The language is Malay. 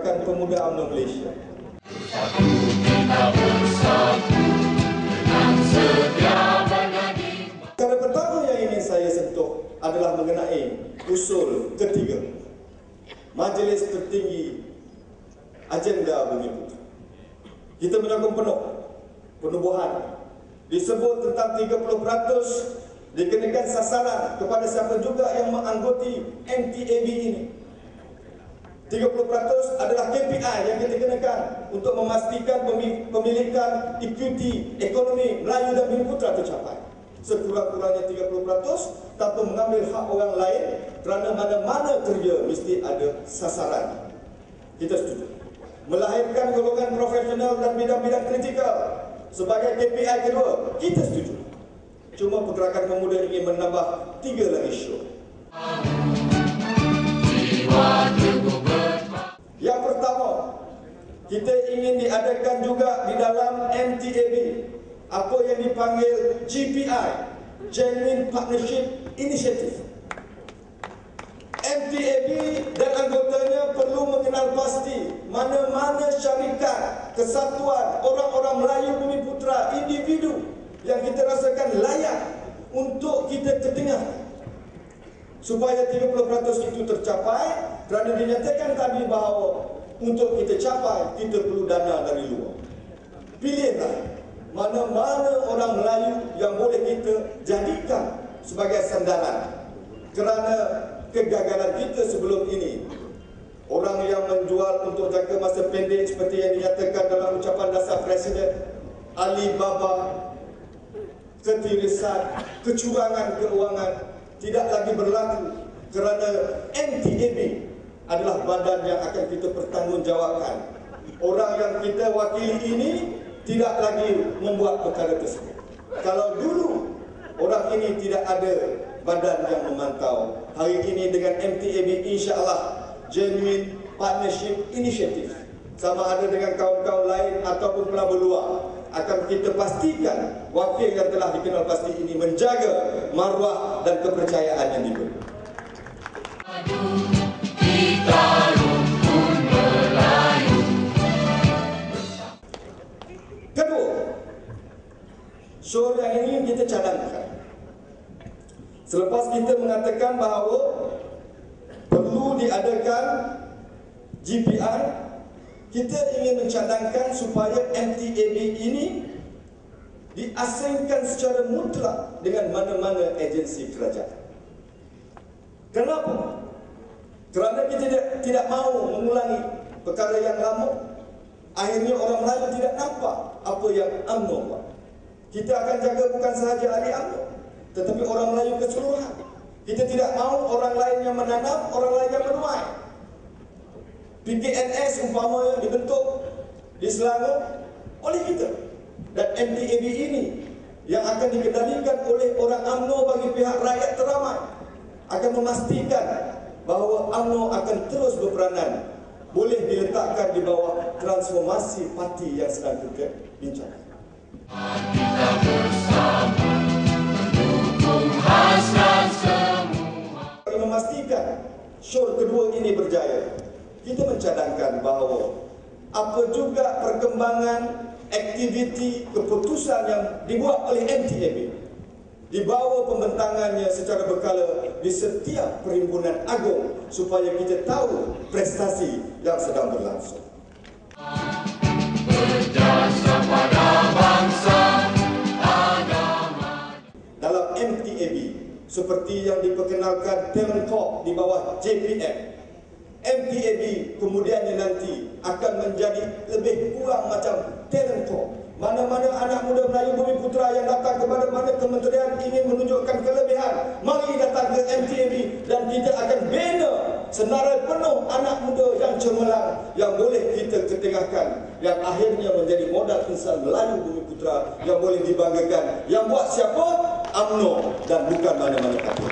Pergerakan Pemuda UMNO Malaysia. Perkara pertama yang ingin saya sentuh adalah mengenai usul ketiga, Majlis Tertinggi Agenda Bumi Putra. Kita menyokong penuh penubuhan. Disebut tentang 30% dikenakan sasaran kepada siapa juga yang menganggoti MTAB ini. 30% adalah KPI yang kita kenakan untuk memastikan pemilikan ekuiti ekonomi Melayu dan Bumi Putra tercapai. Sekurang-kurangnya 30% tanpa mengambil hak orang lain, kerana mana-mana kerja mesti ada sasaran. Kita setuju. Melahirkan golongan profesional dan bidang-bidang kritikal sebagai KPI kedua, kita setuju. Cuma Pergerakan Pemuda ingin menambah 3 lagi show. Yang pertama, kita ingin diadakan juga di dalam MTAB apa yang dipanggil GPI, Genuine Partnership Initiative. MTAB dan anggotanya perlu mengenal pasti mana-mana syarikat, kesatuan, orang-orang Melayu Bumi Putra, individu yang kita rasakan layak untuk kita ketengah. Supaya 30% itu tercapai, kerana dinyatakan tadi bahawa untuk kita capai, kita perlu dana dari luar. Pilihlah mana-mana orang Melayu yang boleh kita jadikan sebagai sandaran. Kerana kegagalan kita sebelum ini, orang yang menjual untuk jangka masa pendek seperti yang dinyatakan dalam ucapan dasar Presiden, Alibaba, ketirisan, kecurangan keuangan tidak lagi berlaku, kerana MTAB adalah badan yang akan kita pertanggungjawabkan. Orang yang kita wakili ini tidak lagi membuat perkara tersebut. Kalau dulu orang ini tidak ada badan yang memantau, hari ini dengan MTAB insya-Allah Genuine Partnership Initiative, sama ada dengan kawan-kawan lain ataupun pelabur luar, akan kita pastikan wakil yang telah dikenal pasti ini menjaga maruah dan kepercayaan yang diberi. Kedua, show yang ini kita cadangkan. Selepas kita mengatakan bahawa perlu diadakan GPI, kita ingin mencadangkan supaya MTAB ini diasingkan secara mutlak dengan mana-mana agensi kerajaan. Kenapa? Kerana kita tidak mahu mengulangi perkara yang lama. Akhirnya orang Melayu tidak nampak apa yang UMNO buat. Kita akan jaga bukan sahaja ahli UMNO, tetapi orang Melayu keseluruhan. Kita tidak mahu orang lain yang menanam, orang lain yang menuai. PKNS umpamanya dibentuk di Selangor oleh kita, dan MTAB ini yang akan dikendalikan oleh orang UMNO bagi pihak rakyat teramai akan memastikan bahawa UMNO akan terus berperanan, boleh diletakkan di bawah transformasi parti yang sedang kita bincangkan. Kita bersama mendukung hasrat semua. Bagi memastikan show kedua ini berjaya, kita mencadangkan bahawa apa juga perkembangan aktiviti keputusan yang dibuat oleh MTAB, dibawa pembentangannya secara berkala di setiap perhimpunan agung supaya kita tahu prestasi yang sedang berlangsung. Berjasa pada bangsa, agama. Dalam MTAB, seperti yang diperkenalkan Talent Corp di bawah JPM, MTAB kemudiannya nanti akan menjadi lebih kurang macam Talent Corp. Mana-mana anak muda Melayu Bumi Putra yang datang kepada mana kementerian ingin menunjukkan kelebihan, mari datang ke MTAB dan kita akan bina senarai penuh anak muda yang cemerlang yang boleh kita ketengahkan, yang akhirnya menjadi modal insan Melayu Bumi Putra yang boleh dibanggakan. Yang buat siapa? UMNO dan bukan mana-mana parti.